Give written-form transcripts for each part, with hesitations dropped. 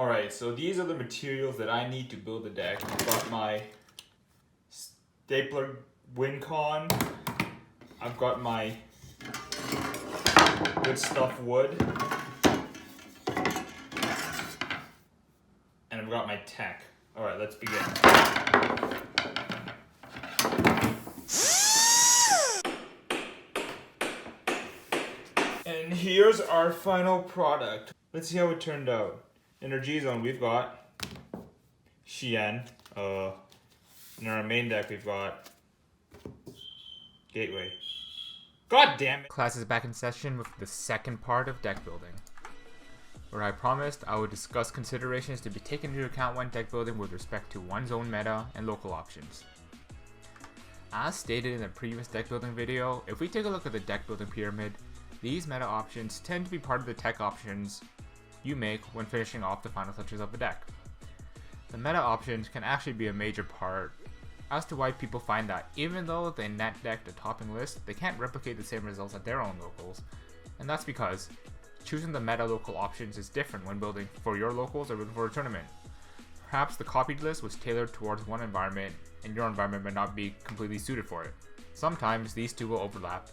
Alright, so these are the materials that I need to build the deck. I've got my stapler WinCon. I've got my good stuff wood. And I've got my tech. Alright, let's begin. And here's our final product. Let's see how it turned out. In our G zone, we've got Xian. In our main deck, we've got Gateway. God damn it! Class is back in session with the second part of deck building, where I promised I would discuss considerations to be taken into account when deck building with respect to one's own meta and local options. As stated in the previous deck building video, if we take a look at the deck building pyramid, these meta options tend to be part of the tech options you make when finishing off the final touches of a deck. The meta options can actually be a major part as to why people find that even though they net decked a topping list, they can't replicate the same results at their own locals, and that's because choosing the meta local options is different when building for your locals or building for a tournament. Perhaps the copied list was tailored towards one environment and your environment may not be completely suited for it. Sometimes these two will overlap,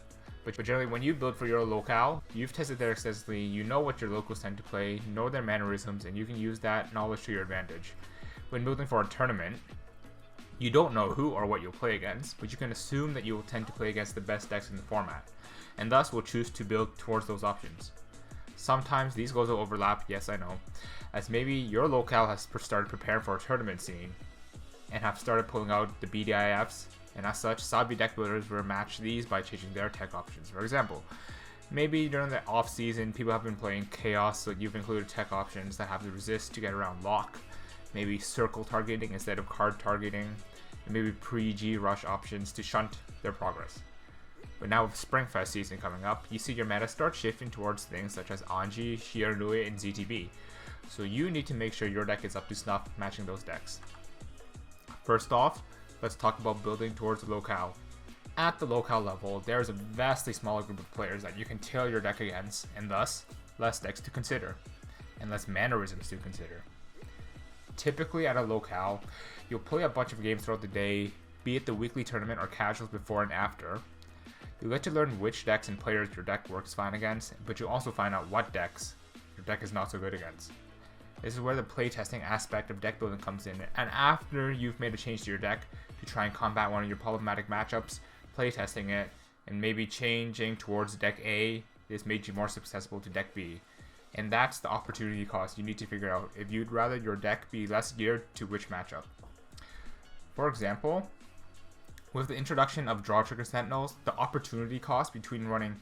but generally when you build for your locale, you've tested there extensively, you know what your locals tend to play, know their mannerisms, and you can use that knowledge to your advantage. When building for a tournament, you don't know who or what you'll play against, but you can assume that you will tend to play against the best decks in the format, and thus will choose to build towards those options. Sometimes these goals will overlap, yes I know, as maybe your locale has started preparing for a tournament scene, and have started pulling out the BDIFs, and as such, savvy deck builders will match these by changing their tech options. For example, maybe during the off season, people have been playing Chaos, so you've included tech options that have the resist to get around lock, maybe circle targeting instead of card targeting, and maybe pre-G rush options to shunt their progress. But now with Springfest season coming up, you see your meta start shifting towards things such as Anji, Shiranui, and ZTB, so you need to make sure your deck is up to snuff matching those decks. First off, let's talk about building towards the locale. At the locale level, there is a vastly smaller group of players that you can tailor your deck against, and thus, less decks to consider, and less mannerisms to consider. Typically at a locale, you'll play a bunch of games throughout the day, be it the weekly tournament or casuals before and after. You'll get to learn which decks and players your deck works fine against, but you'll also find out what decks your deck is not so good against. This is where the playtesting aspect of deck building comes in, and after you've made a change to your deck to try and combat one of your problematic matchups, playtesting it, and maybe changing towards deck A, this made you more susceptible to deck B. And that's the opportunity cost you need to figure out if you'd rather your deck be less geared to which matchup. For example, with the introduction of Draw Trigger Sentinels, the opportunity cost between running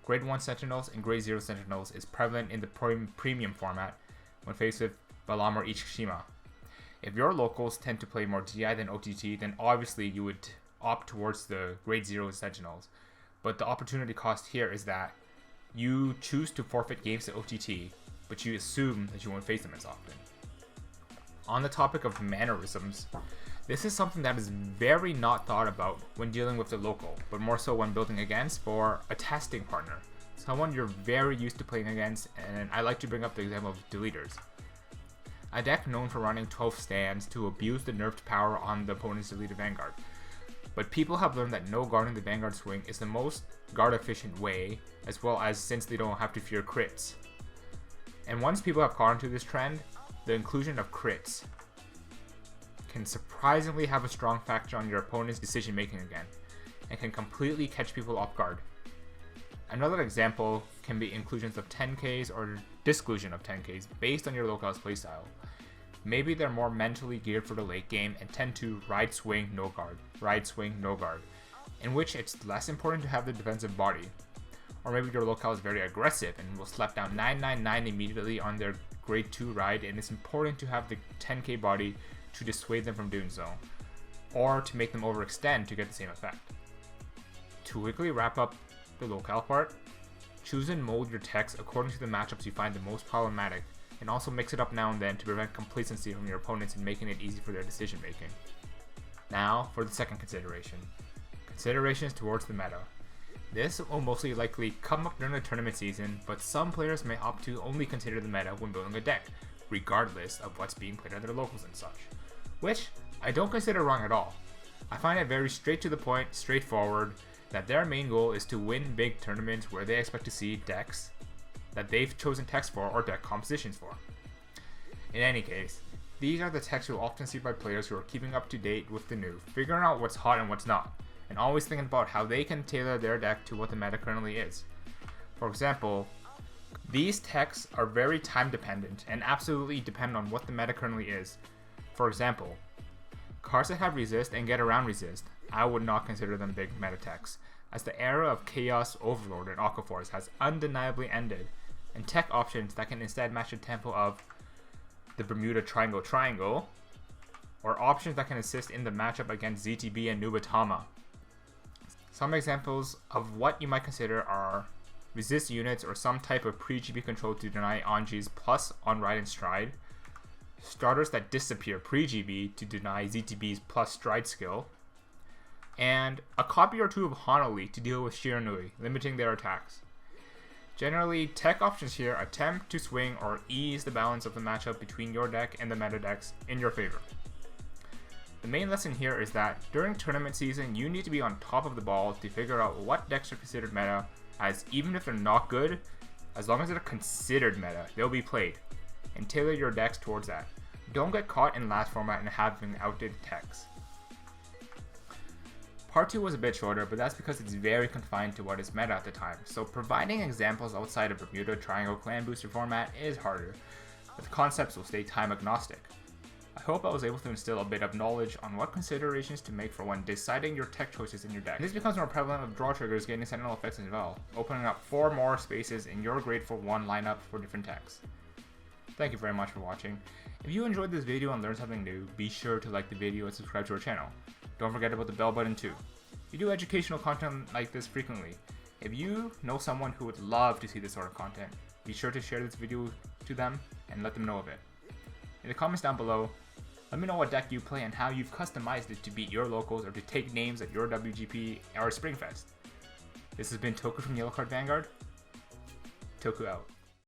Grade 1 Sentinels and Grade 0 Sentinels is prevalent in the premium format when faced with Balam or Ichishima. If your locals tend to play more DI than OTT, then obviously you would opt towards the Grade 0 Sentinels. But the opportunity cost here is that you choose to forfeit games to OTT, but you assume that you won't face them as often. On the topic of mannerisms, this is something that is very not thought about when dealing with the local, but more so when building against for a testing partner, someone you're very used to playing against, and I like to bring up the example of Deleters. A deck known for running 12 stands to abuse the nerfed power on the opponent's deleted Vanguard. But people have learned that no guarding the Vanguard swing is the most guard efficient way, as well as since they don't have to fear crits. And once people have caught onto this trend, the inclusion of crits can surprisingly have a strong factor on your opponent's decision making again, and can completely catch people off guard. Another example can be inclusions of 10Ks or disclusion of 10Ks based on your locale's playstyle. Maybe they're more mentally geared for the late game and tend to ride swing, no guard, ride swing, no guard, in which it's less important to have the defensive body. Or maybe your locale is very aggressive and will slap down 999 immediately on their grade 2 ride, and it's important to have the 10k body to dissuade them from doing so, or to make them overextend to get the same effect. To quickly wrap up the locale part, choose and mold your techs according to the matchups you find the most problematic, and also mix it up now and then to prevent complacency from your opponents and making it easy for their decision making. Now for the second consideration. Considerations towards the meta. This will mostly likely come up during the tournament season, but some players may opt to only consider the meta when building a deck, regardless of what's being played at their locals and such, which I don't consider wrong at all. I find it very straight to the point, straightforward, that their main goal is to win big tournaments where they expect to see decks that they've chosen text for or deck compositions for. In any case, these are the texts you'll often see by players who are keeping up to date with the new, figuring out what's hot and what's not, and always thinking about how they can tailor their deck to what the meta currently is. For example, these texts are very time dependent and absolutely depend on what the meta currently is. For example, cards that have resist and get around resist, I would not consider them big meta texts, as the era of Chaos, Overlord, and Aquaforce has undeniably ended, and tech options that can instead match the tempo of the Bermuda Triangle, or options that can assist in the matchup against ZTB and Nubatama. Some examples of what you might consider are resist units or some type of pre-GB control to deny Anji's plus on Ride and Stride, starters that disappear pre-GB to deny ZTB's plus Stride skill, and a copy or two of Hanali to deal with Shiranui, limiting their attacks. Generally, tech options here attempt to swing or ease the balance of the matchup between your deck and the meta decks in your favor. The main lesson here is that during tournament season, you need to be on top of the ball to figure out what decks are considered meta, as even if they're not good, as long as they're considered meta, they'll be played, and tailor your decks towards that. Don't get caught in last format and having outdated techs. Part 2 was a bit shorter, but that's because it's very confined to what is meta at the time, so providing examples outside of Bermuda Triangle Clan Booster format is harder, but the concepts will stay time agnostic. I hope I was able to instill a bit of knowledge on what considerations to make for when deciding your tech choices in your deck. And this becomes more prevalent with draw triggers getting Sentinel effects as well, opening up 4 more spaces in your grade for 1 lineup for different techs. Thank you very much for watching. If you enjoyed this video and learned something new, be sure to like the video and subscribe to our channel. Don't forget about the bell button too. We do educational content like this frequently. If you know someone who would love to see this sort of content, be sure to share this video to them and let them know of it. In the comments down below, let me know what deck you play and how you've customized it to beat your locals or to take names at your WGP or Springfest. This has been Toku from YellowCard Vanguard. Toku out.